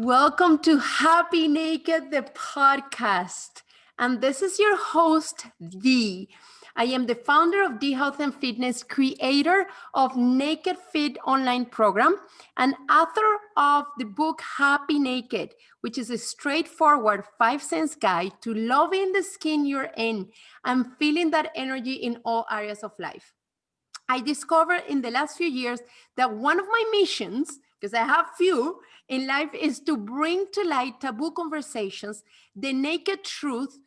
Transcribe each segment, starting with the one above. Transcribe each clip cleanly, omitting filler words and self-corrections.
Welcome to Happy Naked, the podcast. And this is your host, Dee. I am the founder of Dee Health and Fitness, creator of Naked Fit online program, and author of the book Happy Naked, which is a straightforward 5-sense guide to loving the skin you're in and feeling that energy in all areas of life. I discovered in the last few years that one of my missions, because I have few in life, is to bring to light taboo conversations, the naked truth,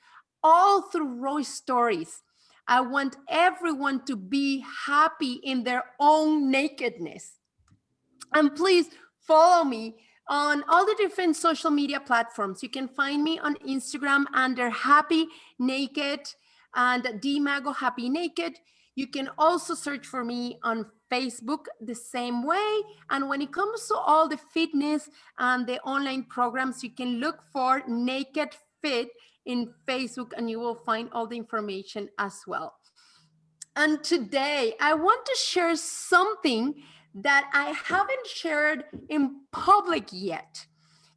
all through raw stories. I want everyone to be happy in their own nakedness. And please follow me on all the different social media platforms. You can find me on Instagram under Happy Naked and DMago Happy Naked. You can also search for me on Facebook the same way. And when it comes to all the fitness and the online programs, you can look for Naked Fit in Facebook and you will find all the information as well. And today I want to share something that I haven't shared in public yet,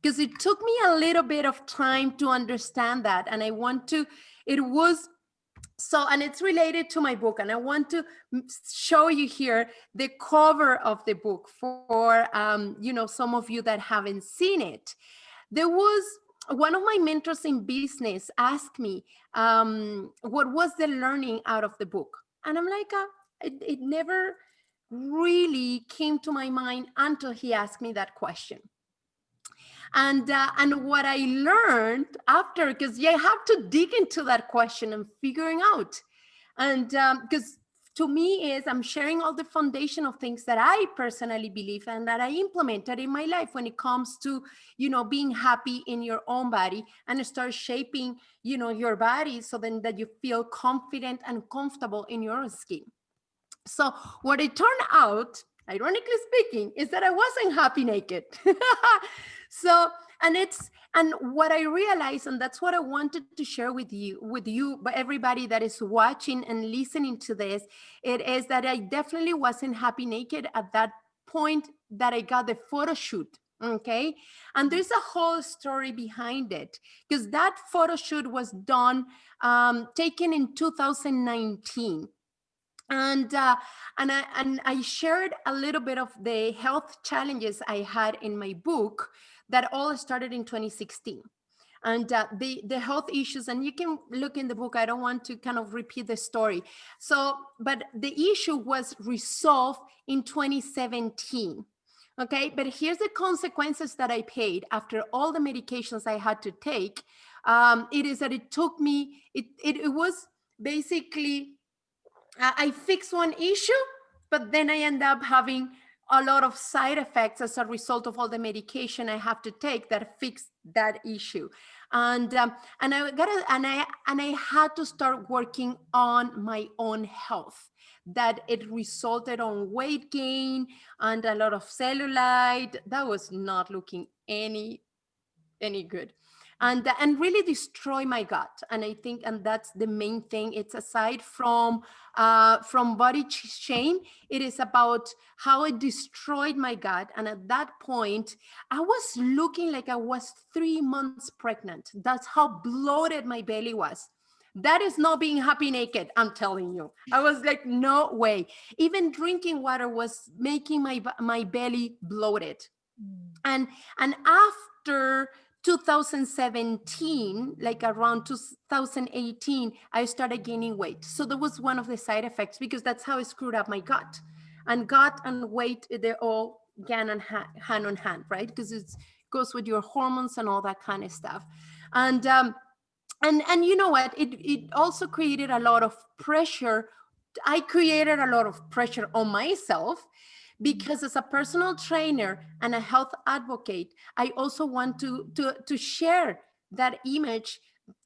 because it took me a little bit of time to understand that. And it's related to my book. And I want to show you here the cover of the book for, some of you that haven't seen it. There was one of my mentors in business asked me, what was the learning out of the book? And I'm like, it never really came to my mind until he asked me that question. And what I learned after, because you have to dig into that question and figuring out. And because to me I'm sharing all the foundational things that I personally believe and that I implemented in my life when it comes to, being happy in your own body and start shaping, your body so then that you feel confident and comfortable in your own skin. So what it turned out, ironically speaking, is that I wasn't happy naked. And what I realized, and that's what I wanted to share with you, but everybody that is watching and listening to this, it is that I definitely wasn't happy naked at that point that I got the photo shoot. Okay. And there's a whole story behind it, because that photo shoot was done, taken in 2019. And I shared a little bit of the health challenges I had in my book that all started in 2016. And the health issues, and you can look in the book, I don't want to kind of repeat the story. But the issue was resolved in 2017. Okay, but here's the consequences that I paid after all the medications I had to take. It is that it took me, it was basically, I fixed one issue, but then I end up having a lot of side effects as a result of all the medication I have to take that fixed that issue. And I had to start working on my own health. That it resulted on weight gain and a lot of cellulite. That was not looking any good. And really destroy my gut. And I think, and that's the main thing. It's aside from body shame, it is about how it destroyed my gut. And at that point, I was looking like I was 3 months pregnant. That's how bloated my belly was. That is not being happy naked, I'm telling you. I was like, no way. Even drinking water was making my belly bloated. And after 2017, like around 2018, I started gaining weight. So that was one of the side effects, because that's how I screwed up my gut. And gut and weight, they're all hand on hand, right? Because it goes with your hormones and all that kind of stuff. And you know what? It also created a lot of pressure. I created a lot of pressure on myself, because as a personal trainer and a health advocate, I also want to share that image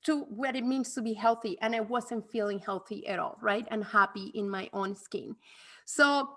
to what it means to be healthy. And I wasn't feeling healthy at all, right? And happy in my own skin. So,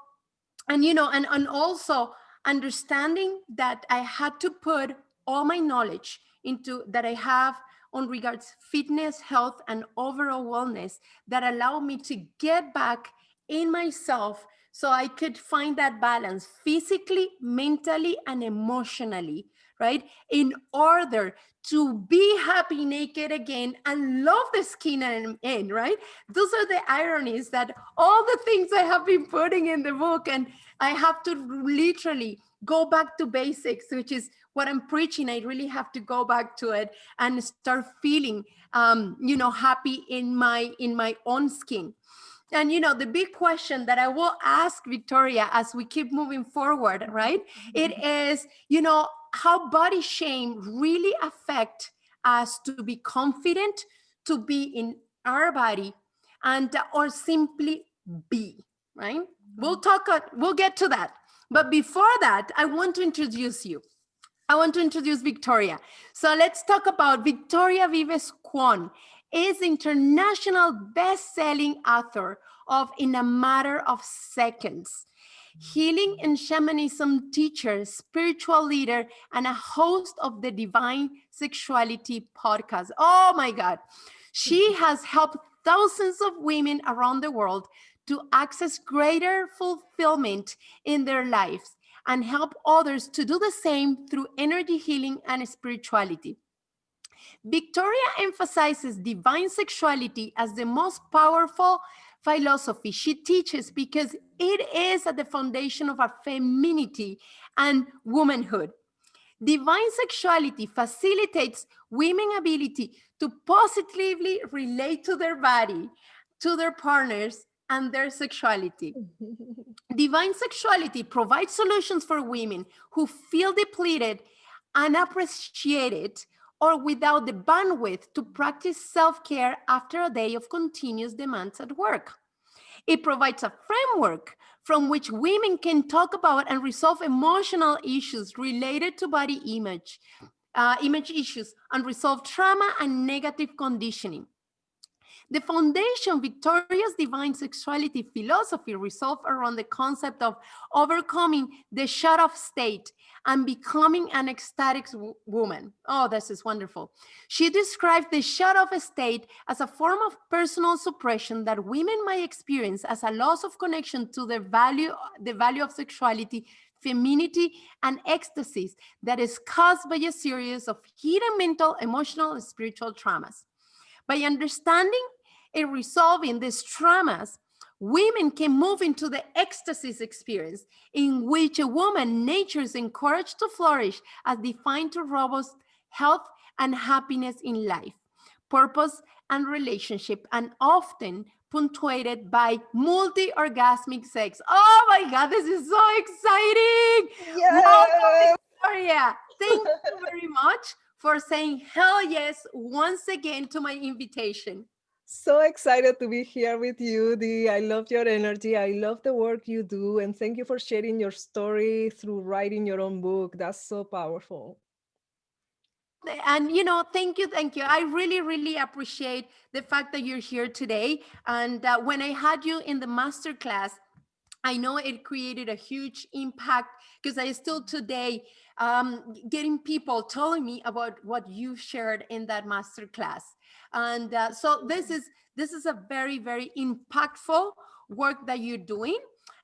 and also understanding that I had to put all my knowledge into that I have on regards fitness, health, and overall wellness that allow me to get back in myself so I could find that balance physically, mentally, and emotionally, right? In order to be happy naked again and love the skin I'm in, right? Those are the ironies that all the things I have been putting in the book, and I have to literally go back to basics, which is what I'm preaching. I really have to go back to it and start feeling, happy in my own skin. And the big question that I will ask Victoria as we keep moving forward, right? It is, how body shame really affect us to be confident, to be in our body, and or simply be, right? We'll get to that. But before that, I want to introduce you. I want to introduce Victoria. So let's talk about Victoria Vives Kwon is international best-selling author of In a Matter of Seconds, healing and shamanism teacher, spiritual leader, and a host of the Divine Sexuality podcast. Oh my God. She has helped thousands of women around the world to access greater fulfillment in their lives and help others to do the same through energy healing and spirituality. Victoria emphasizes divine sexuality as the most powerful philosophy she teaches because it is at the foundation of our femininity and womanhood. Divine sexuality facilitates women's ability to positively relate to their body, to their partners, and their sexuality. Divine sexuality provides solutions for women who feel depleted, unappreciated, or without the bandwidth to practice self-care after a day of continuous demands at work. It provides a framework from which women can talk about and resolve emotional issues related to body image issues, unresolved trauma, and negative conditioning. The foundation, Victoria's divine sexuality philosophy, revolves around the concept of overcoming the shut-off state and becoming an ecstatic woman. Oh, this is wonderful. She describes the shut-off state as a form of personal suppression that women might experience as a loss of connection to the value of sexuality, femininity, and ecstasies that is caused by a series of hidden mental, emotional, and spiritual traumas. By understanding and resolving these traumas, women can move into the ecstasis experience in which a woman nature is encouraged to flourish as defined to robust health and happiness in life, purpose and relationship, and often punctuated by multi-orgasmic sex. Oh my God, this is so exciting. Welcome, Yes. Victoria. Thank you very much for saying hell yes once again to my invitation. So excited to be here with you, Dee. I love your energy. I love the work you do. And thank you for sharing your story through writing your own book. That's so powerful. And thank you. I really, really appreciate the fact that you're here today. And when I had you in the master class, I know it created a huge impact because I still today getting people telling me about what you shared in that master class, and so this is a very, very impactful work that you're doing,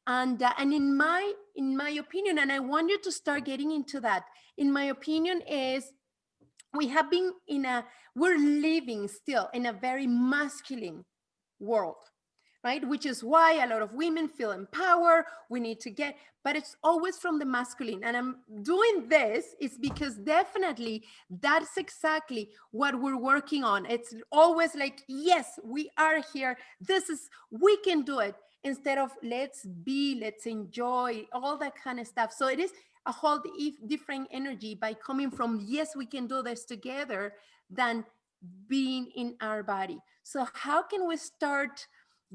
and in my opinion, and I want you to start getting into that. In my opinion, is we have been we're living still in a very masculine world, right? Which is why a lot of women feel empowered. We need to but it's always from the masculine. And I'm doing this is because definitely that's exactly what we're working on. It's always like, yes, we are here. We can do it, instead of let's enjoy, all that kind of stuff. So it is a whole different energy by coming from, yes, we can do this together, than being in our body. So how can we start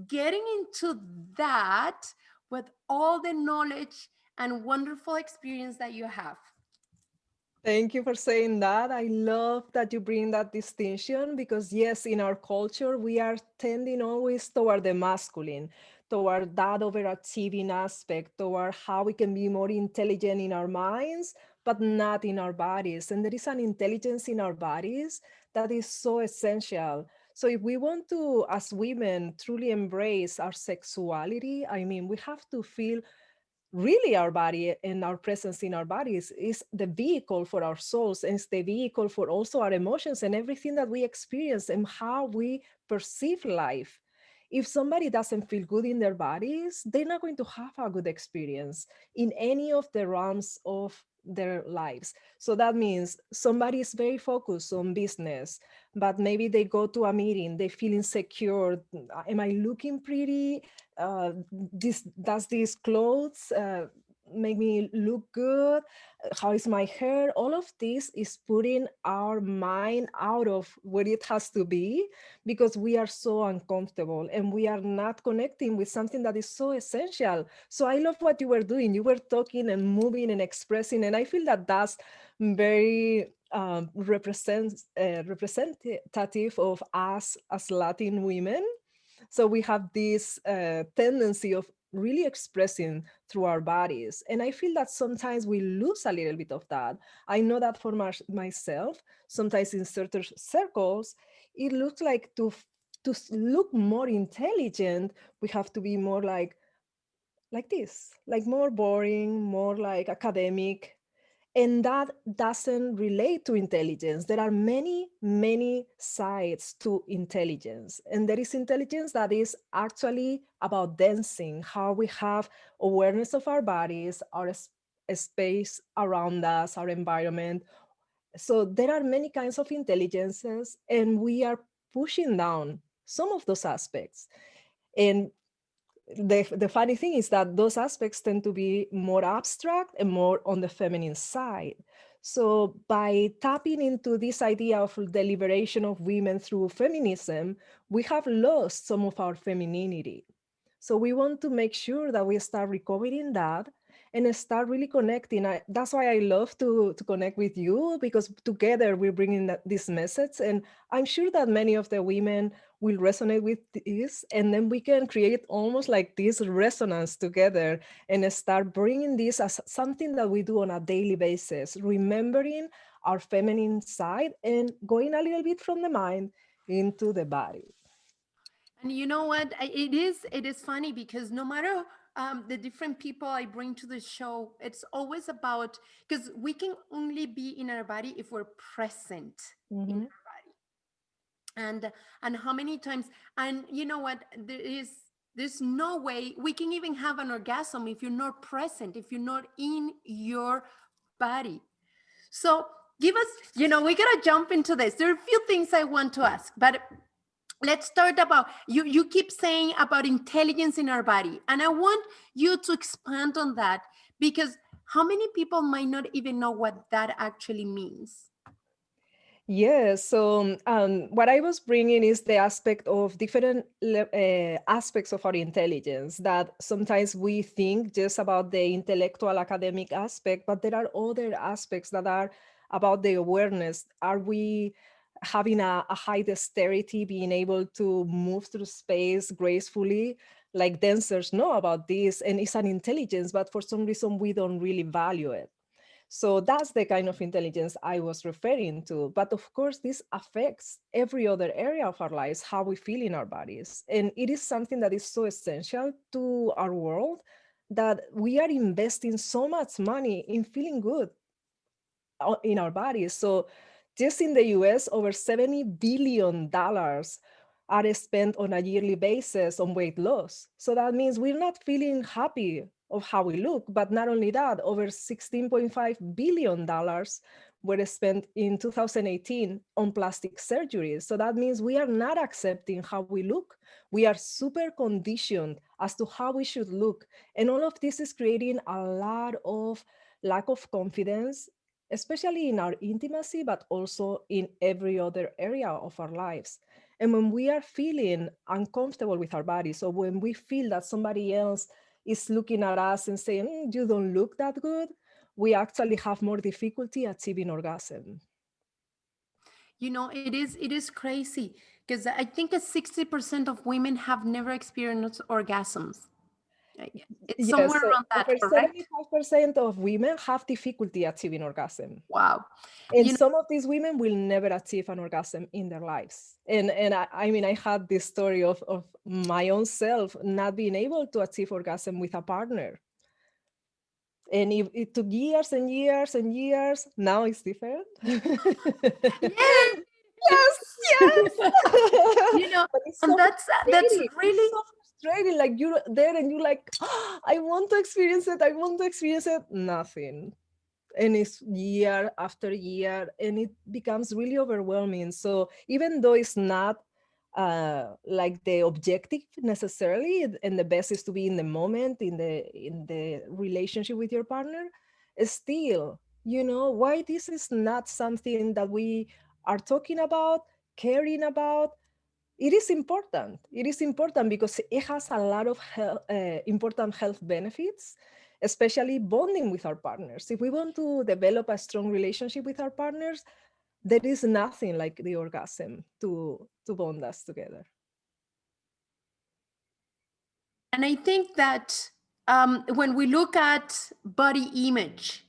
getting into that with all the knowledge and wonderful experience that you have? Thank you for saying that. I love that you bring that distinction because, yes, in our culture, we are tending always toward the masculine, toward that overachieving aspect, toward how we can be more intelligent in our minds, but not in our bodies. And there is an intelligence in our bodies that is so essential. So, if we want to, as women, truly embrace our sexuality, I mean, we have to feel really our body and our presence in our bodies is the vehicle for our souls, and it's the vehicle for also our emotions and everything that we experience and how we perceive life. If somebody doesn't feel good in their bodies, they're not going to have a good experience in any of the realms of their lives. So that means somebody is very focused on business, but maybe they go to a meeting, they feel insecure. Am I looking pretty? This does these clothes make me look good? How is my hair? All of this is putting our mind out of where it has to be, because we are so uncomfortable and we are not connecting with something that is so essential. So I love what you were doing. You were talking and moving and expressing, and I feel that that's very representative of us as Latin women. So we have this tendency of really expressing through our bodies. And I feel that sometimes we lose a little bit of that. I know that for myself, sometimes in certain circles, it looks like to look more intelligent, we have to be more like this, like more boring, more like academic, and that doesn't relate to intelligence. There are many, many sides to intelligence. And there is intelligence that is actually about dancing, how we have awareness of our bodies, our space around us, our environment. So there are many kinds of intelligences, and we are pushing down some of those aspects. And the funny thing is that those aspects tend to be more abstract and more on the feminine side. So by tapping into this idea of the liberation of women through feminism, we have lost some of our femininity. So we want to make sure that we start recovering that and start really connecting. That's why I love to connect with you, because together we're bringing this message. And I'm sure that many of the women will resonate with this. And then we can create almost like this resonance together and start bringing this as something that we do on a daily basis, remembering our feminine side and going a little bit from the mind into the body. And you know what? It is funny because no matter the different people I bring to the show, it's always about, because we can only be in our body if we're present in Mhm. our body. And how many times, and you know what, there's no way we can even have an orgasm if you're not present, if you're not in your body. So give us, we gotta jump into this. There are a few things I want to ask, but let's start about, you keep saying about intelligence in our body, and I want you to expand on that, because how many people might not even know what that actually means? Yes. So what I was bringing is the aspect of different aspects of our intelligence, that sometimes we think just about the intellectual academic aspect, but there are other aspects that are about the awareness. Are we having a high dexterity, being able to move through space gracefully? Like dancers know about this, and it's an intelligence, but for some reason we don't really value it. So that's the kind of intelligence I was referring to. But of course, this affects every other area of our lives, how we feel in our bodies. And it is something that is so essential to our world, that we are investing so much money in feeling good in our bodies. So just in the US, over $70 billion are spent on a yearly basis on weight loss. So that means we're not feeling happy of how we look. But not only that, over $16.5 billion were spent in 2018 on plastic surgeries. So that means we are not accepting how we look. We are super conditioned as to how we should look. And all of this is creating a lot of lack of confidence, especially in our intimacy, but also in every other area of our lives. And when we are feeling uncomfortable with our bodies, so when we feel that somebody else is looking at us and saying, you don't look that good, we actually have more difficulty achieving orgasm. It is crazy, because I think 60% of women have never experienced orgasms. It's Yes, somewhere so around that, over correct? 75% of women have difficulty achieving orgasm. Wow. And you know some of these women will never achieve an orgasm in their lives. And I mean, I had this story of my own self not being able to achieve orgasm with a partner. And it took years and years and years. Now it's different. Yay! Yes, yes. You know, But it's and so that's frustrating. It's really, so frustrating. Like you're there and you're like, "Ah, I want to experience it. I want to experience it." Nothing. And it's year after year, and it becomes really overwhelming. So even though it's not like the objective necessarily, and the best is to be in the moment, in the relationship with your partner, still, why this is not something that we are talking about, caring about. It is important. It is important because it has a lot of important health benefits, especially bonding with our partners. If we want to develop a strong relationship with our partners, there is nothing like the orgasm to bond us together. and I think that when we look at body image,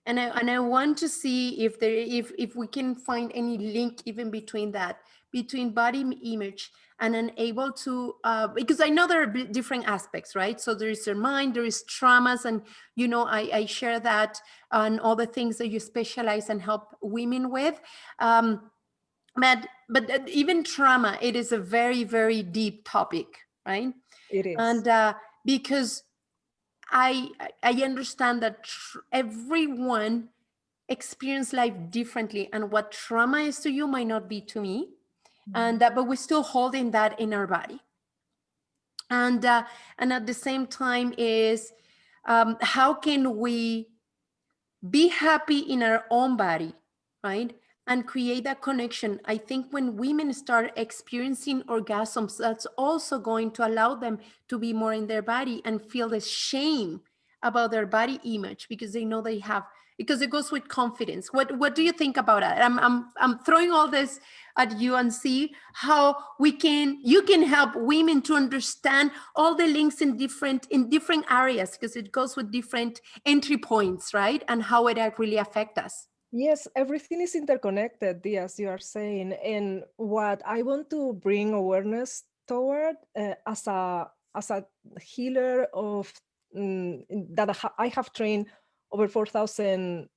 and I want to see if if we can find any link even between that, between body image and unable to because I know there are different aspects, right? So there is your mind, there is traumas, and I share that on all the things that you specialize and help women with. But even trauma, it is a very, very deep topic, right? It is. And because i I understand that everyone experience life differently, and what trauma is to you might not be to me, and but we're still holding that in our body. And at the same time is how can we be happy in our own body, right? And create that connection. I think when women start experiencing orgasms, that's also going to allow them to be more in their body and feel the shame about their body image, because they know they have, because it goes with confidence. What do you think about that? I'm throwing all this at you and see how you can help women to understand all the links in different areas, because it goes with different entry points, right? And how it really affect us. Yes, everything is interconnected, as you are saying. And what I want to bring awareness toward as a healer of that I have trained over 4,000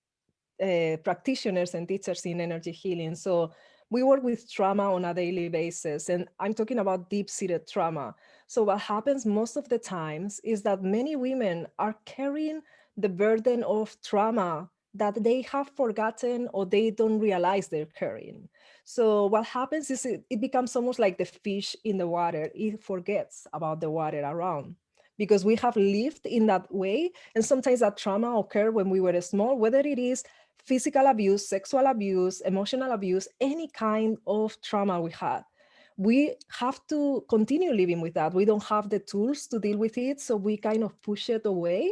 practitioners and teachers in energy healing. So we work with trauma on a daily basis, and I'm talking about deep-seated trauma. So what happens most of the times is that many women are carrying the burden of trauma that they have forgotten or they don't realize they're carrying. So what happens is it becomes almost like the fish in the water. It forgets about the water around because we have lived in that way. And sometimes that trauma occurred when we were small, whether it is physical abuse, sexual abuse, emotional abuse, any kind of trauma we had. We have to continue living with that. We don't have the tools to deal with it, so we kind of push it away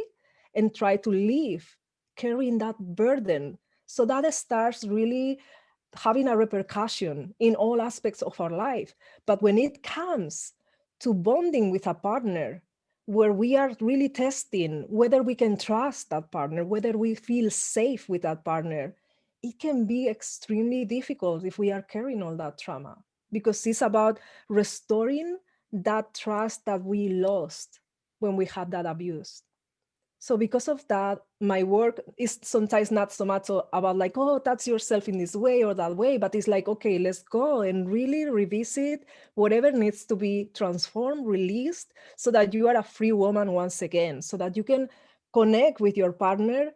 and try to live carrying that burden. So that starts really having a repercussion in all aspects of our life. But when it comes to bonding with a partner, where we are really testing whether we can trust that partner, whether we feel safe with that partner, it can be extremely difficult if we are carrying all that trauma, because it's about restoring that trust that we lost when we had that abuse. So because of that, my work is sometimes not so much about like, oh, that's yourself in this way or that way, but it's like, okay, let's go and really revisit whatever needs to be transformed, released, so that you are a free woman once again, so that you can connect with your partner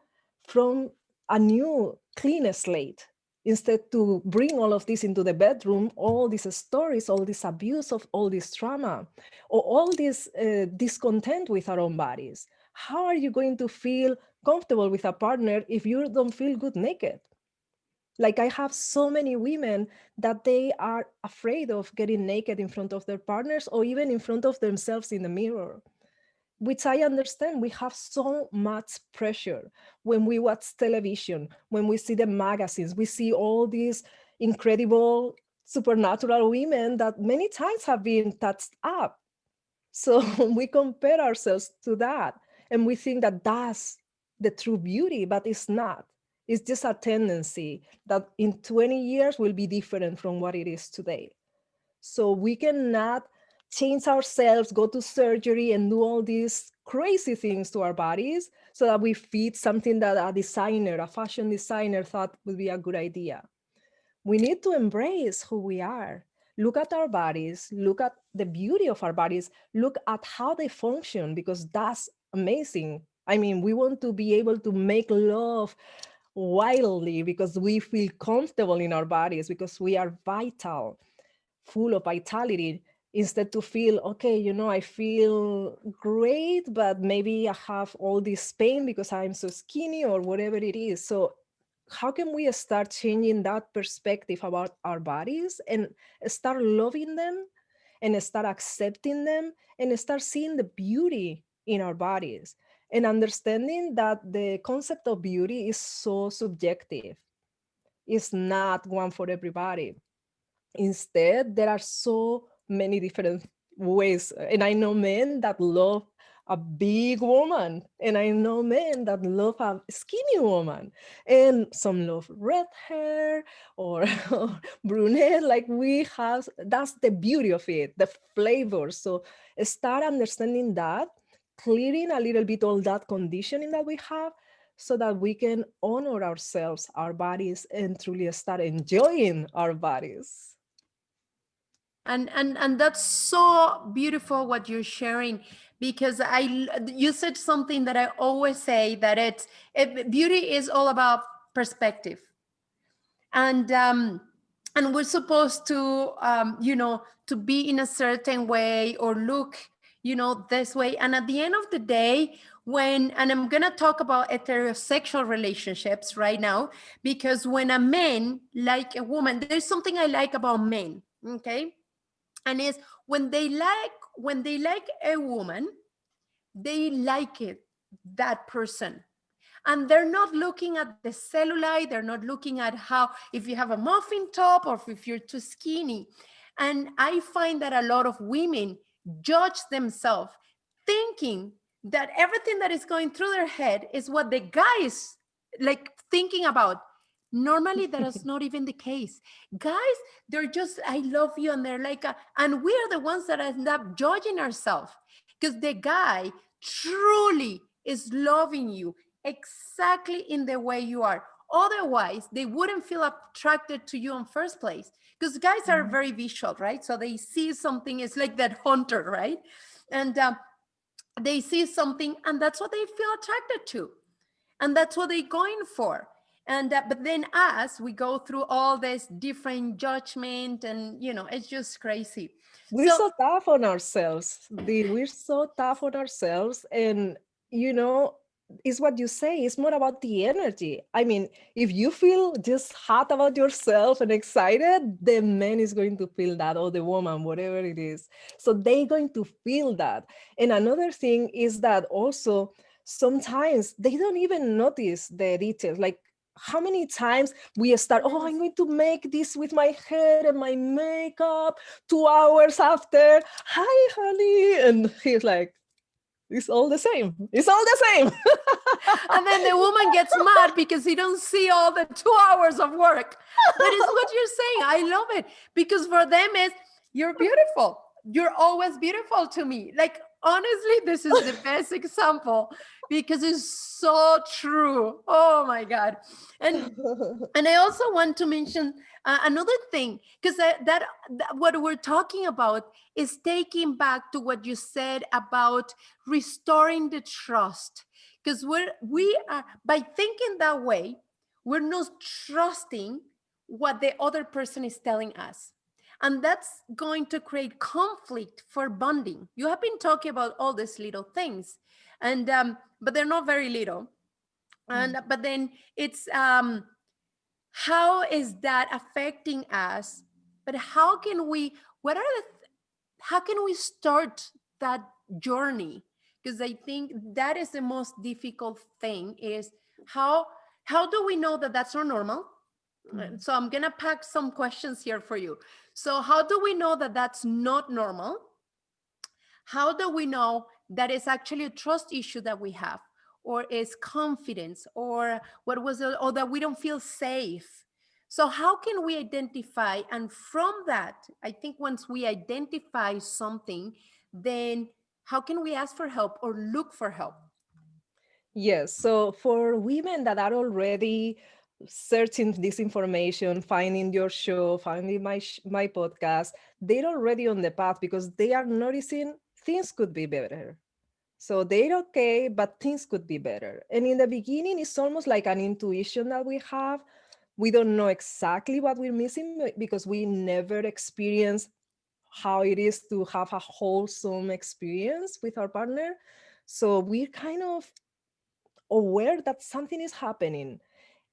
from a new, clean slate, instead to bring all of this into the bedroom, all these stories, all this abuse of all this trauma, or all this discontent with our own bodies. How are you going to feel comfortable with a partner if you don't feel good naked? Like I have so many women that they are afraid of getting naked in front of their partners or even in front of themselves in the mirror, which I understand. We have so much pressure when we watch television, when we see the magazines, we see all these incredible supernatural women that many times have been touched up. So we compare ourselves to that and we think that that's the true beauty, but it's not. It's just a tendency that in 20 years will be different from what it is today. So we cannot change ourselves, go to surgery and do all these crazy things to our bodies so that we fit something that a designer, a fashion designer thought would be a good idea. We need to embrace who we are. Look at our bodies, look at the beauty of our bodies, look at how they function, because that's amazing. I mean, we want to be able to make love wildly because we feel comfortable in our bodies, because we are vital, full of vitality, instead to feel, okay, I feel great, but maybe I have all this pain because I'm so skinny or whatever it is. So how can we start changing that perspective about our bodies and start loving them and start accepting them and start seeing the beauty in our bodies and understanding that the concept of beauty is so subjective. It's not one for everybody. Instead, there are so many different ways. And I know men that love a big woman, and I know men that love a skinny woman, and some love red hair or, or brunette. Like we have, that's the beauty of it, the flavor. So start understanding that, clearing a little bit all that conditioning that we have, so that we can honor ourselves, our bodies, and truly start enjoying our bodies. And that's so beautiful what you're sharing, because you said something that I always say, that beauty is all about perspective. And we're supposed to to be in a certain way or look this way. And at the end of the day, and I'm going to talk about heterosexual relationships right now, because when a man like a woman, there's something I like about men, okay? And is when they like a woman, they like it, that person, and they're not looking at the cellulite, they're not looking at how, if you have a muffin top or if you're too skinny. And I find that a lot of women judge themselves, thinking that everything that is going through their head is what the guy is like thinking about. Normally that is not even the case. Guys, they're just, I love you, and they're like and we are the ones that end up judging ourselves, because the guy truly is loving you exactly in the way you are. Otherwise, they wouldn't feel attracted to you in first place, because guys are Mhm. very visual, right? So they see something, it's like that hunter, right? And they see something, and that's what they feel attracted to, and that's what they're going for. And but then us, we go through all this different judgment, and it's just crazy. We're So so tough on ourselves. We're so tough on ourselves. And, you know, it's what you say. It's more about the energy. I mean, if you feel just hot about yourself and excited, the man is going to feel that, or the woman, whatever it is. So they're going to feel that. And another thing is that also sometimes they don't even notice the details. Like, how many times we start, oh, I'm going to make this with my hair and my makeup. 2 hours after, hi, honey. And he's like, it's all the same. It's all the same. and then the woman gets mad because he don't see all the 2 hours of work. But it's what you're saying. I love it, because for them is, you're beautiful. You're always beautiful to me. Like, honestly, this is the best example, because it's so true. Oh my God. And I also want to mention another thing, because that what we're talking about is taking back to what you said about restoring the trust. Because we are, by thinking that way, we're not trusting what the other person is telling us. And that's going to create conflict for bonding. You have been talking about all these little things, and but they're not very little. And but then it's how is that affecting us? But how can we, what are the how can we start that journey? Because I think that is the most difficult thing, is how how do we know that that's not normal? So I'm gonna pack some questions here for you. So how do we know that that's not normal? How do we know that it's actually a trust issue that we have, or is confidence, or what was it, or that we don't feel safe? So how can we identify? And from that, I think once we identify something, then how can we ask for help or look for help? Yes. So for women that are already searching this information, finding your show, finding my podcast, they're already on the path because they are noticing things could be better. So they're okay, but things could be better. And in the beginning, it's almost like an intuition that we have. We don't know exactly what we're missing because we never experienced how it is to have a wholesome experience with our partner. So we're kind of aware that something is happening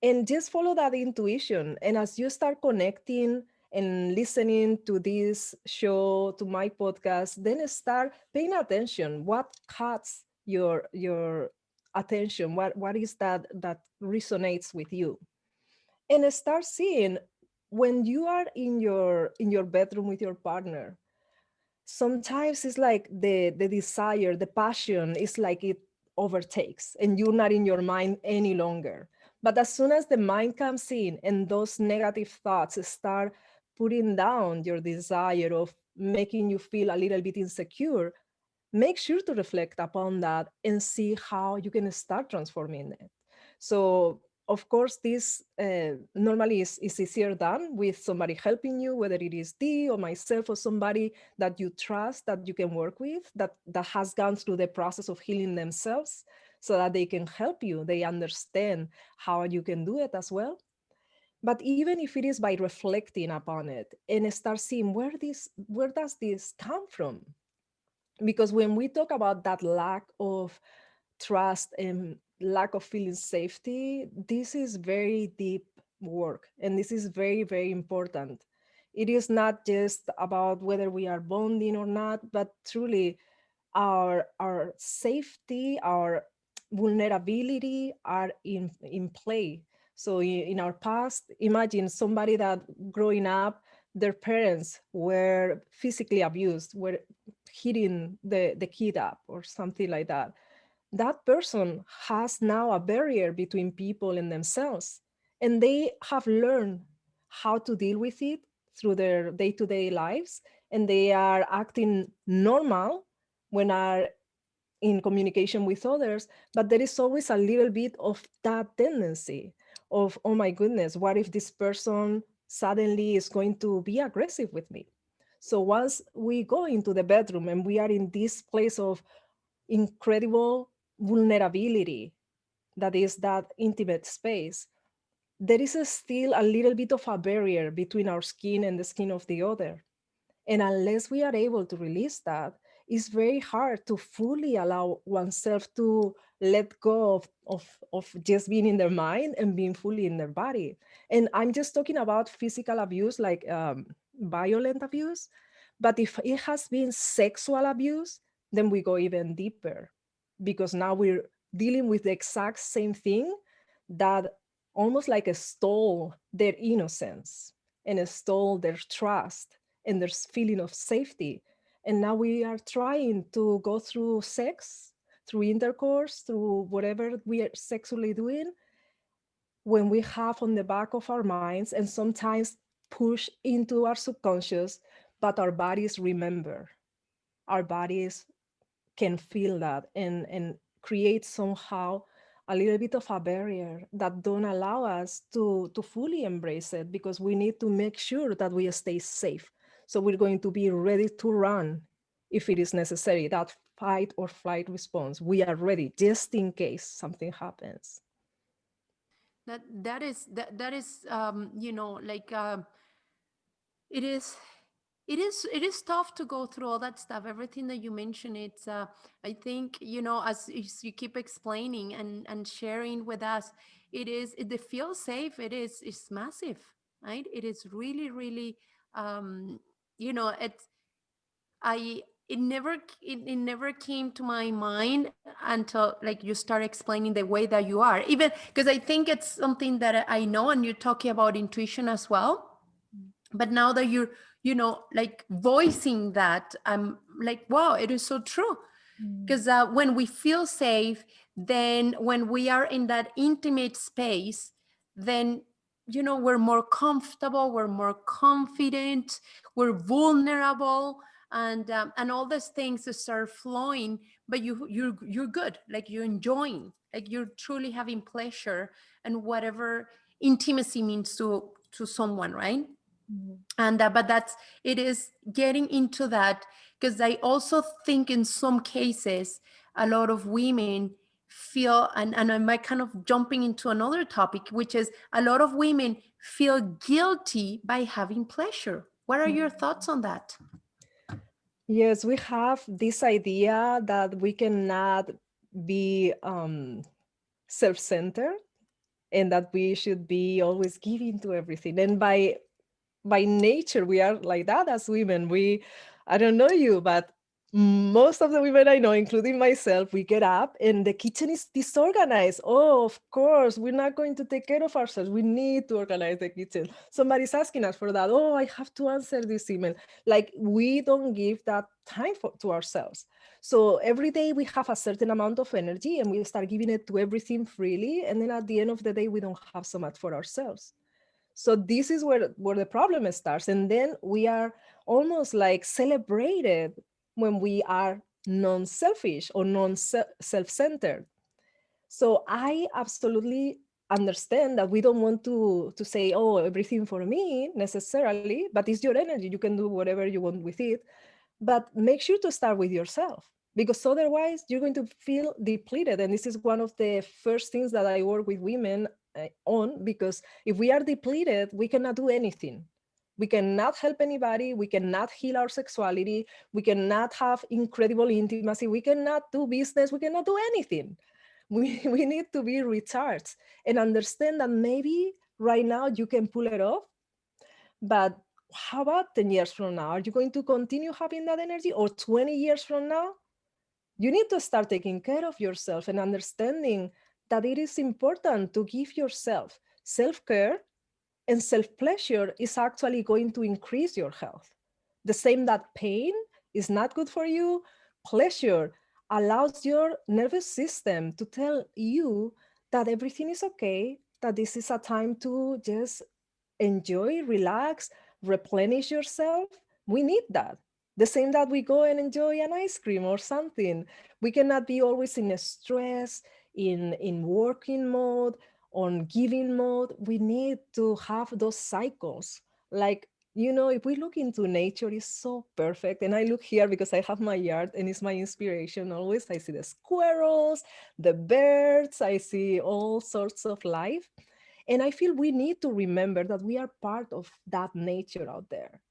and just follow that intuition. And as you start connecting and listening to this show, to my podcast, then start paying attention. What cuts your attention? What is that resonates with you? And start seeing when you are in your bedroom with your partner, sometimes it's like the desire, the passion is like it overtakes and you're not in your mind any longer. But as soon as the mind comes in and those negative thoughts start putting down your desire of making you feel a little bit insecure, make sure to reflect upon that and see how you can start transforming it. So, of course, this normally is easier done with somebody helping you, whether it is Dee or myself or somebody that you trust that you can work with, that has gone through the process of healing themselves so that they can help you. They understand how you can do it as well. But even if it is by reflecting upon it and start seeing where does this come from? Because when we talk about that lack of trust and lack of feeling safety, this is very deep work and this is very, very important. It is not just about whether we are bonding or not, but truly our safety, our vulnerability are in play. So in our past, imagine somebody that growing up, their parents were physically abused, were hitting the kid up or something like that. That person has now a barrier between people and themselves, and they have learned how to deal with it through their day-to-day lives, and they are acting normal when are in communication with others, but there is always a little bit of that tendency of, oh my goodness, what if this person suddenly is going to be aggressive with me? So once we go into the bedroom and we are in this place of incredible vulnerability, that is that intimate space, there is still a little bit of a barrier between our skin and the skin of the other. And unless we are able to release that, it's very hard to fully allow oneself to let go of just being in their mind and being fully in their body. And I'm just talking about physical abuse, like violent abuse. But if it has been sexual abuse, then we go even deeper because now we're dealing with the exact same thing that almost like stole their innocence and stole their trust and there's feeling of safety. And now we are trying to go through sex, through intercourse, through whatever we are sexually doing, when we have on the back of our minds and sometimes push into our subconscious, but our bodies remember. Our bodies can feel that and create somehow a little bit of a barrier that don't allow us to fully embrace it because we need to make sure that we stay safe. So we're going to be ready to run if it is necessary, that fight or flight response. We are ready just in case something happens. That is like it is it is tough to go through all that stuff, everything that you mentioned. It's I think, as you keep explaining and sharing with us, the feel safe, it's massive, right? It is really, really, um it's I it never came to my mind until like you start explaining the way that you are, even because I think it's something that I know, and you're talking about intuition as well. But now that you're like voicing that, I'm like, wow, it is so true. Mm. Because when we feel safe, then when we are in that intimate space, then we're more comfortable, we're more confident, we're vulnerable. and all these things start flowing, but you're good, like you're enjoying, like you're truly having pleasure and whatever intimacy means to someone, right? Mhm. And but that's, it is getting into that, because I also think in some cases a lot of women feel, and I might kind of jumping into another topic, which is a lot of women feel guilty by having pleasure. What are your thoughts on that? Yes, we have this idea that we cannot be self-centered and that we should be always giving to everything. And by nature, we are like that as women. I don't know you, but most of the women I know, including myself, we get up and the kitchen is disorganized. Oh, of course, we're not going to take care of ourselves. We need to organize the kitchen. Somebody's asking us for that. Oh, I have to answer this email. Like, we don't give that time to ourselves. So every day we have a certain amount of energy and we start giving it to everything freely. And then at the end of the day, we don't have so much for ourselves. So this is where the problem starts. And then we are almost like celebrated when we are non-selfish or non-self-centered. So I absolutely understand that we don't want to say, oh, everything for me necessarily, but it's your energy. You can do whatever you want with it. But make sure to start with yourself, because otherwise you're going to feel depleted. And this is one of the first things that I work with women on, because if we are depleted, we cannot do anything. We cannot help anybody. We cannot heal our sexuality. We cannot have incredible intimacy. We cannot do business. We cannot do anything. We need to be recharged and understand that maybe right now you can pull it off, but how about 10 years from now? Are you going to continue having that energy? Or 20 years from now? You need to start taking care of yourself and understanding that it is important to give yourself self-care, and self-pleasure is actually going to increase your health. The same that pain is not good for you, pleasure allows your nervous system to tell you that everything is okay, that this is a time to just enjoy, relax, replenish yourself. We need that. The same that we go and enjoy an ice cream or something. We cannot be always in a stress, in working mode, on giving mode. We need to have those cycles. Like, if we look into nature, it's so perfect. And I look here because I have my yard and it's my inspiration always. I see the squirrels, the birds, I see all sorts of life. And I feel we need to remember that we are part of that nature out there.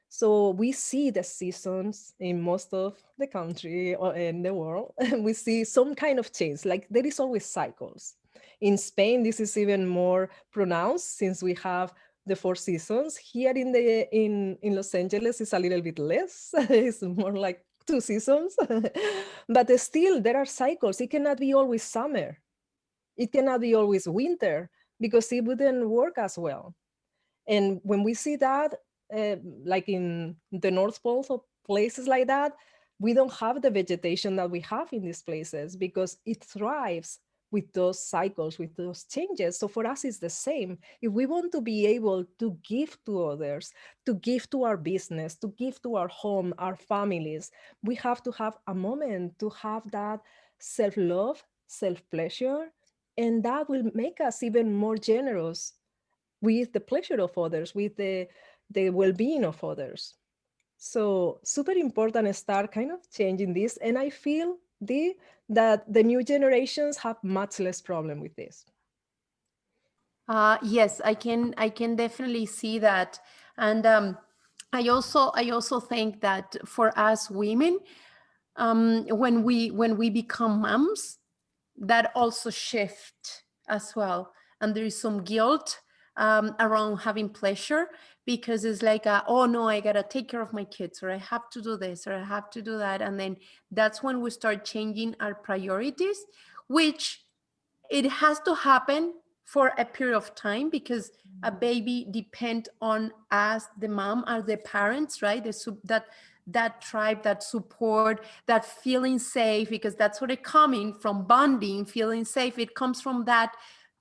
So we see the seasons in most of the country or in the world. We see some kind of change, like there is always cycles. In Spain, this is even more pronounced since we have the 4 seasons. Here in Los Angeles, it's a little bit less. It's more like 2 seasons. But still, there are cycles. It cannot be always summer. It cannot be always winter, because it wouldn't work as well. And when we see that, like in the North Pole or places like that, we don't have the vegetation that we have in these places because it thrives with those cycles, with those changes. So for us, it's the same. If we want to be able to give to others, to give to our business, to give to our home, our families, we have to have a moment to have that self-love, self-pleasure, and that will make us even more generous with the pleasure of others, with the well-being of others. So super important to start kind of changing this. And I feel that the new generations have much less problem with this. Yes, I can definitely see that. And I also think that for us women, when we become moms, that also shift as well. And there is some guilt around having pleasure, because it's like, oh no, I gotta take care of my kids, or I have to do this, or I have to do that. And then that's when we start changing our priorities, which it has to happen for a period of time, because a baby depend on us, the mom, or the parents, right? That tribe, that support, that feeling safe, because that's what it coming from, bonding, feeling safe. It comes from that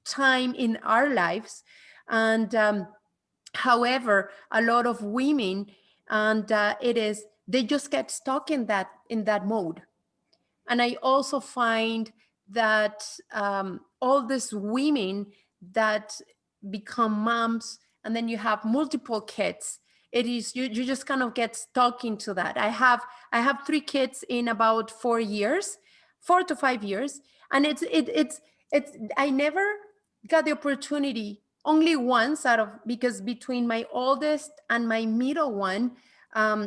time in our lives. And however, a lot of women, and it is they just get stuck in that mode. And I also find that all these women that become moms and then you have multiple kids, it is you just kind of get stuck into that. I have 3 kids in about 4 years, 4 to 5 years, and it's I never got the opportunity, only once out of, because between my oldest and my middle one,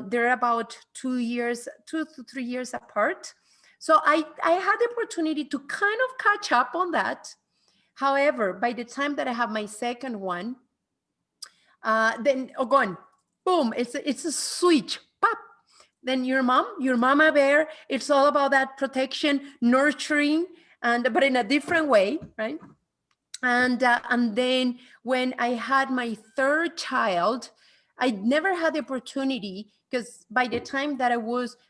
they're about 2 years, 2 to 3 years apart. So I had the opportunity to kind of catch up on that. However, by the time that I have my second one, then oh, gone, boom, it's a switch, pop. Then your mama bear, it's all about that protection, nurturing, and but in a different way, right? And then when I had my third child, I never had the opportunity, because by the time that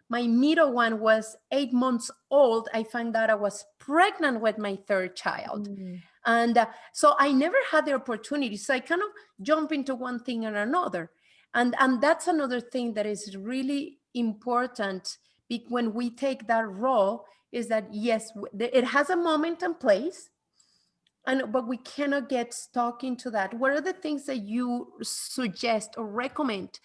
my middle one was 8 months old, I found out I was pregnant with my third child. Mm. And so I never had the opportunity. So I kind of jump into one thing and another. And that's another thing that is really important when we take that role, is that yes, it has a moment and place, but we cannot get stuck into that. What are the things that you suggest or recommend?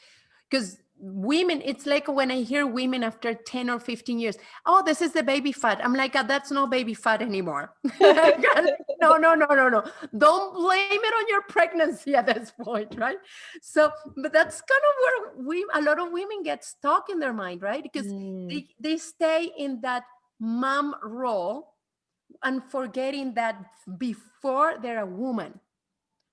Because women, it's like when I hear women after 10 or 15 years, oh, this is the baby fat. I'm like, that's no baby fat anymore. Like, no, no, no, no, no. Don't blame it on your pregnancy at this point, right? So, but that's kind of where a lot of women get stuck in their mind, right? Because Mm. they stay in that mom role and forgetting that before they're a woman,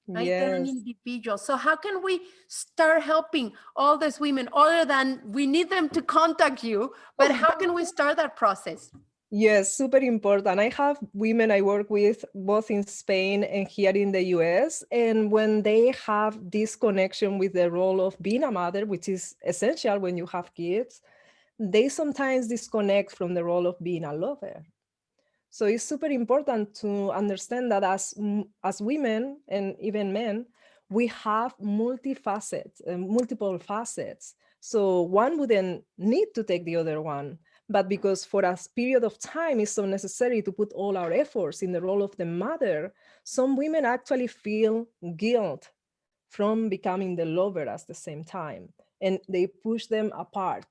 right? They're an Yes. individual. So how can we start helping all these women, other than we need them to contact you, but how can we start that process? Yes, super important. I have women I work with both in Spain and here in the US. And when they have this connection with the role of being a mother, which is essential when you have kids, they sometimes disconnect from the role of being a lover. So it's super important to understand that as women and even men, we have multiple facets. So one wouldn't need to take the other one. But because for a period of time it's so necessary to put all our efforts in the role of the mother, some women actually feel guilt from becoming the lover at the same time, and they push them apart.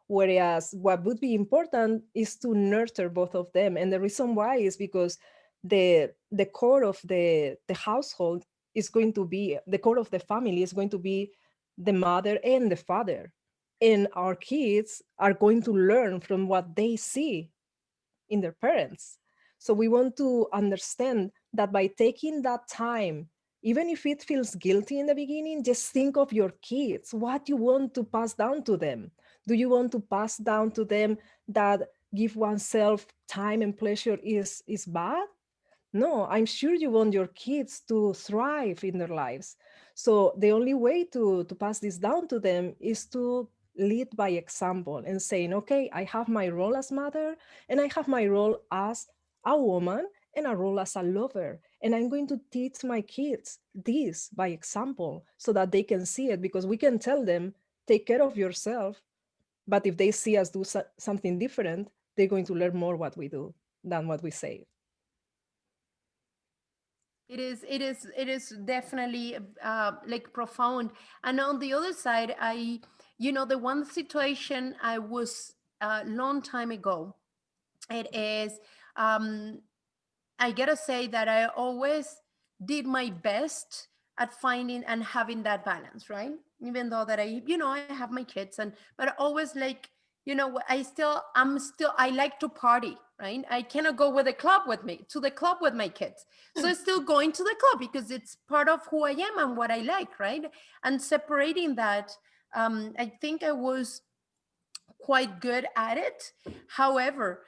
Whereas what would be important is to nurture both of them. And the reason why is because the core of the household is going to be, the core of the family is going to be the mother and the father. And our kids are going to learn from what they see in their parents. So we want to understand that by taking that time, even if it feels guilty in the beginning, just think of your kids, what you want to pass down to them. Do you want to pass down to them that give oneself time and pleasure is bad? No, I'm sure you want your kids to thrive in their lives. So the only way to pass this down to them is to lead by example and saying, okay, I have my role as mother, and I have my role as a woman and a role as a lover. And I'm going to teach my kids this by example so that they can see it, because we can tell them, take care of yourself. But if they see us do something different, they're going to learn more what we do than what we say. It is definitely like profound. And on the other side, the one situation I was a long time ago, it is, um, I gotta say that I always did my best at finding and having that balance, right? Even though that I have my kids, but always like, I like to party, right? I cannot go with the club with me to the club with my kids. So it's still going to the club because it's part of who I am and what I like, right? And separating that, I think I was quite good at it. However,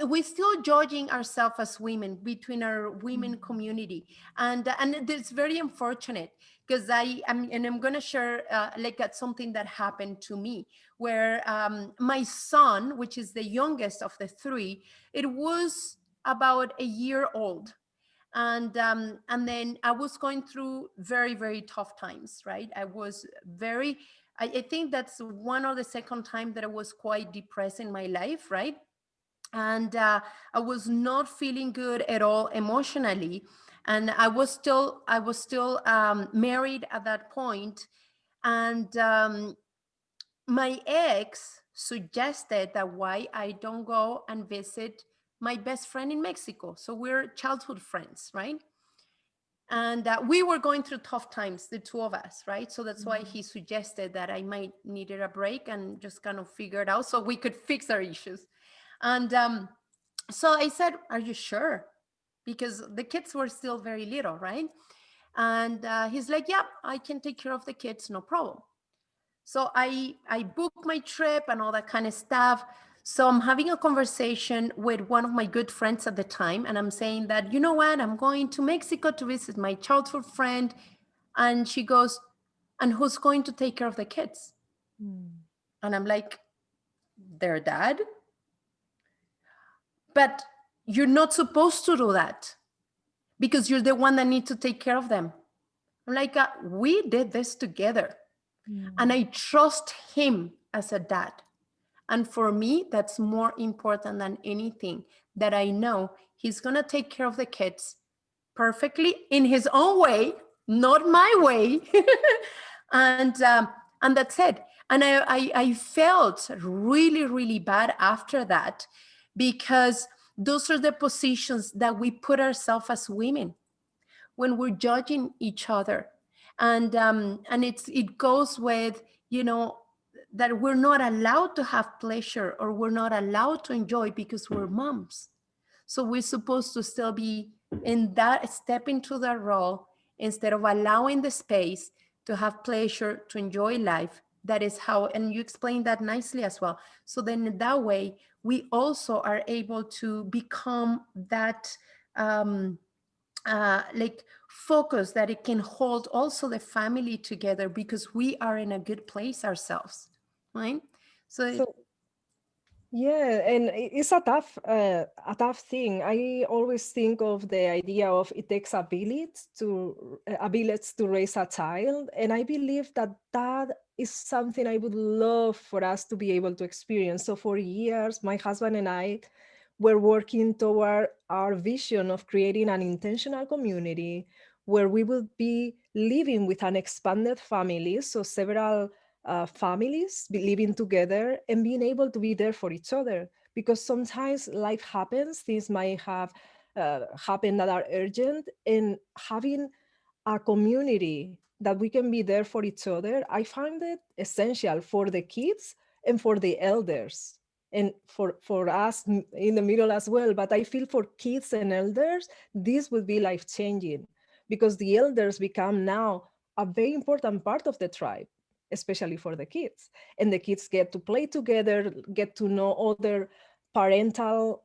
we're still judging ourselves as women between our women community, and it's very unfortunate, because I'm gonna share something that happened to me, where my son, which is the youngest of the three, it was about a year old, and then I was going through very, very tough times, right? I was very I think that's one or the second time that I was quite depressed in my life, right? And I was not feeling good at all emotionally, and I was still married at that point, and my ex suggested that why I don't go and visit my best friend in Mexico. So we're childhood friends, right? And we were going through tough times, the two of us, right? So that's why he suggested that I might needed a break and just kind of figure it out so we could fix our issues. And so I said, "Are you sure?" Because the kids were still very little, right? And he's like, "Yeah, I can take care of the kids, no problem." So I booked my trip and all that kind of stuff. So I'm having a conversation with one of my good friends at the time, and I'm saying that, you know what, I'm going to Mexico to visit my childhood friend. And she goes, "And who's going to take care of the kids?" Mm. And I'm like, "Their dad." "But you're not supposed to do that because you're the one that needs to take care of them." I'm like, "We did this together, and Mm. I trust him as a dad. And for me, that's more important than anything, that I know he's going to take care of the kids perfectly in his own way, not my way." and and that's it. And I felt really, really bad after that, because those are the positions that we put ourselves as women when we're judging each other. And it goes with, that we're not allowed to have pleasure, or we're not allowed to enjoy because we're moms. So we're supposed to still be in that, step into that role, instead of allowing the space to have pleasure, to enjoy life. That is how, and you explained that nicely as well. So then in that way, we also are able to become that, like, focus, that it can hold also the family together, because we are in a good place ourselves, right? So So yeah, and it's a tough thing. I always think of the idea of it takes a village to raise a child, and I believe that that is something I would love for us to be able to experience. So for years, my husband and I were working toward our vision of creating an intentional community where we would be living with an expanded family, so several families living together and being able to be there for each other. Because sometimes life happens, things might have happened that are urgent, and having a community that we can be there for each other, I find it essential for the kids and for the elders. And for us in the middle as well. But I feel for kids and elders, this would be life changing, because the elders become now a very important part of the tribe, especially for the kids. And the kids get to play together, get to know other parental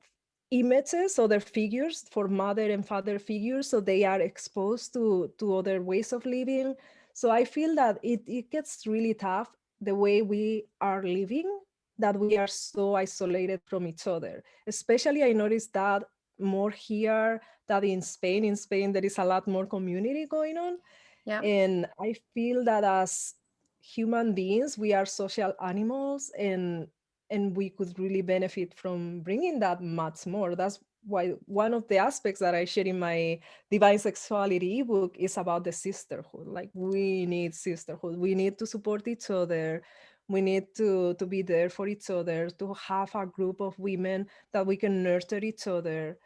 images, other figures, for mother and father figures, so they are exposed to other ways of living. So I feel that it gets really tough the way we are living, that we are so isolated from each other. Especially I noticed that more here than in Spain. In Spain, there is a lot more community going on. yeah. And I feel that as human beings, we are social animals, and we could really benefit from bringing that much more. That's why one of the aspects that I share in my Divine Sexuality ebook is about the sisterhood. Like, we need sisterhood. We need to support each other. We need to be there for each other, to have a group of women that we can nurture each other,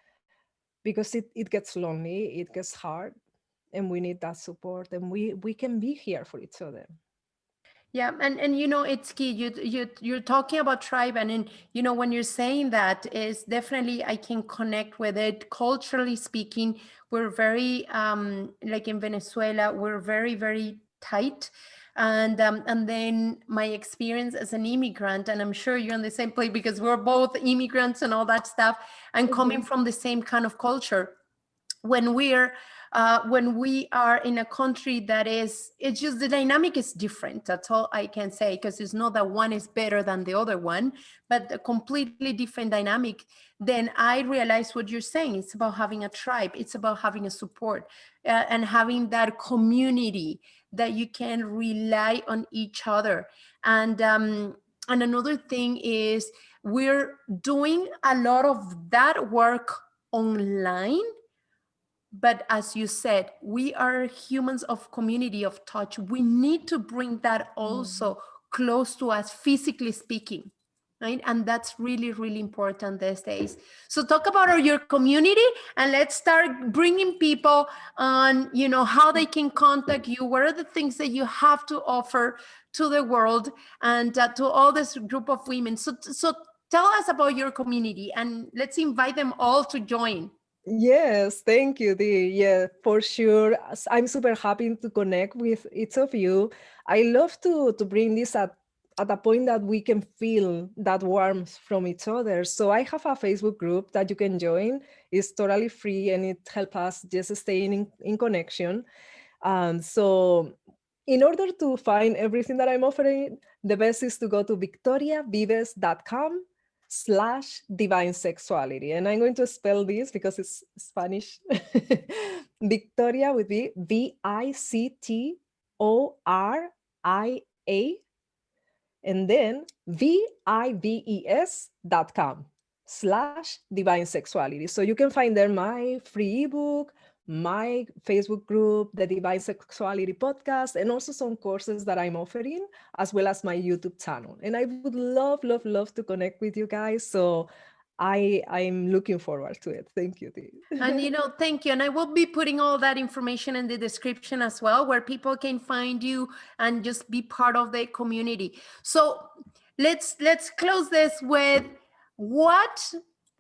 because it gets lonely, it gets hard, and we need that support, and we can be here for each other. Yeah, and it's key. You're talking about tribe, and then when you're saying that, is definitely I can connect with it. Culturally speaking, we're very like in Venezuela, we're very, very tight. And then my experience as an immigrant, and I'm sure you're on the same place because we're both immigrants and all that stuff, and coming Mhm. from the same kind of culture. When we're when we are in a country that is, it's just the dynamic is different. That's all I can say, because it's not that one is better than the other one, but a completely different dynamic. Then I realize what you're saying. It's about having a tribe. It's about having a support, and having that community that you can rely on each other. And another thing is, we're doing a lot of that work online, but as you said, we are humans of community, of touch. We need to bring that Mhm. also close to us, physically speaking, right? And that's really, really important these days. So talk about your community, and let's start bringing people on, how they can contact you. What are the things that you have to offer to the world, and to all this group of women? So tell us about your community, and let's invite them all to join. Yes, thank you, Dee. Yeah, for sure. I'm super happy to connect with each of you. I love to bring this at a point that we can feel that warmth from each other. So I have a Facebook group that you can join. It's totally free and it helps us just staying in connection. So in order to find everything that I'm offering, the best is to go to victoriavives.com/divine sexuality. And I'm going to spell this because it's Spanish. Victoria would be VICTORIA, and then vives.com/divine sexuality. So you can find there my free ebook, my Facebook group, the Divine Sexuality podcast, and also some courses that I'm offering, as well as my YouTube channel. And I would love, love, love to connect with you guys. So I'm looking forward to it. Thank you, Dee. And thank you. And I will be putting all that information in the description as well, where people can find you and just be part of the community. So let's close this with what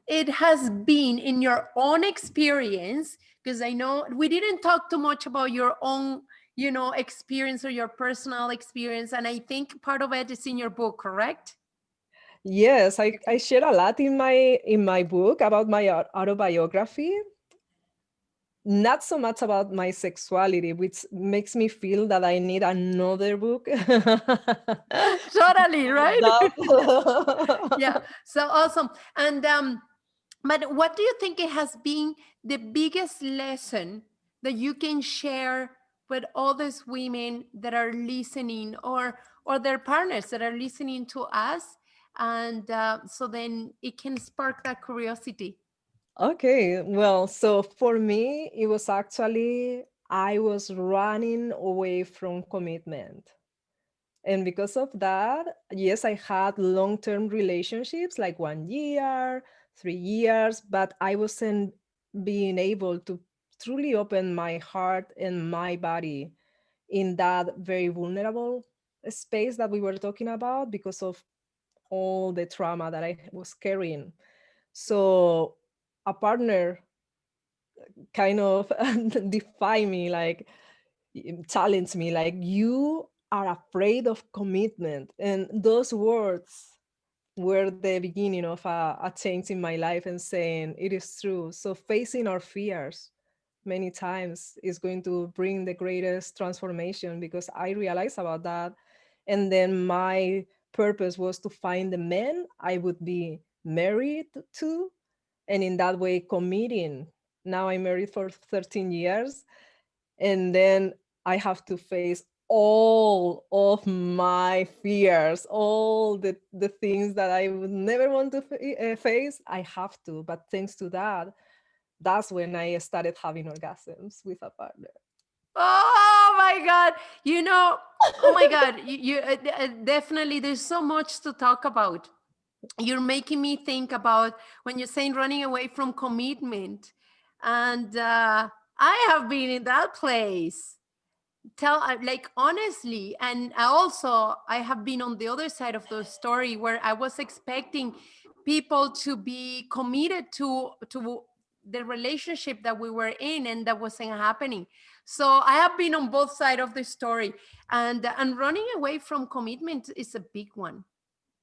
it has been in your own experience, because I know we didn't talk too much about your own, experience, or your personal experience. And I think part of it is in your book, correct? Yes, I share a lot in my book about my autobiography, not so much about my sexuality, which makes me feel that I need another book. Totally, right? Yeah. That. So awesome. And but what do you think it has been the biggest lesson that you can share with all these women that are listening, or their partners that are listening to us, and so then it can spark that curiosity. Okay, well, so for me, it was actually I was running away from commitment. And because of that, yes, I had long-term relationships like 1 year, 3 years, but I wasn't being able to truly open my heart and my body in that very vulnerable space that we were talking about because of all the trauma that I was carrying. So a partner kind of defy me, like challenge me, like, you are afraid of commitment. And those words were the beginning of a change in my life, and saying it is true. So facing our fears many times is going to bring the greatest transformation, because I realized about that. And then my purpose was to find the men I would be married to, and in that way committing. Now I'm married for 13 years, and then I have to face all of my fears, all the things that I would never want to face. I have to, but thanks to that, that's when I started having orgasms with a partner. Oh my God. Oh my God. Definitely, there's so much to talk about. You're making me think about when you're saying running away from commitment. And I have been in that place. Like, honestly. And I have been on the other side of the story, where I was expecting people to be committed to the relationship that we were in, and that wasn't happening. So I have been on both sides of the story. And running away from commitment is a big one.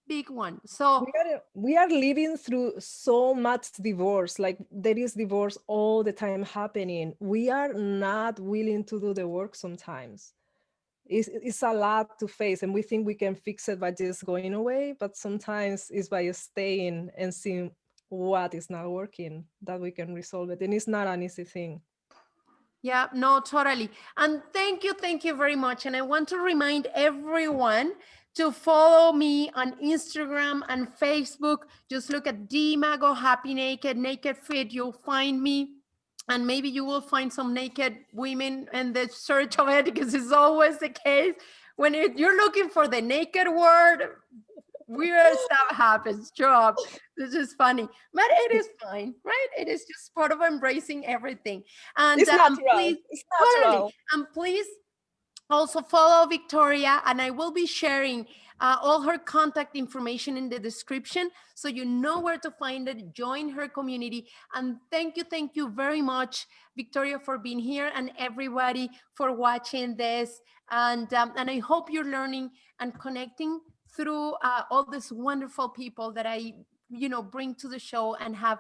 big one. So we are living through so much divorce. Like there is divorce all the time happening. We are not willing to do the work sometimes. It's a lot to face, and we think we can fix it by just going away, but sometimes it's by staying and seeing what is not working that we can resolve it, and it's not an easy thing. yeah, no, totally. And thank you very much. And I want to remind everyone to follow me on Instagram and Facebook. Just look at Dimago Happy Naked, Naked Fit. You'll find me. And maybe you will find some naked women in the search of it, because it's always the case. When you're looking for the naked word, weird stuff happens. Show up. This is funny, but it is fine, right? It is just part of embracing everything. And It's natural. please, It's totally, natural. and please also follow Victoria, and I will be sharing all her contact information in the description, so you know where to find it. Join her community. And thank you very much, Victoria, for being here, and everybody for watching this. And I hope you're learning and connecting through all these wonderful people that I bring to the show, and have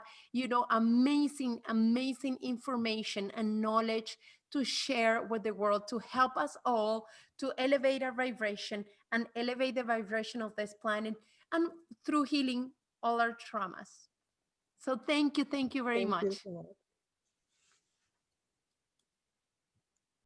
amazing information and knowledge to share with the world, to help us all to elevate our vibration and elevate the vibration of this planet, and through healing all our traumas. So thank you very Thank you much. so much.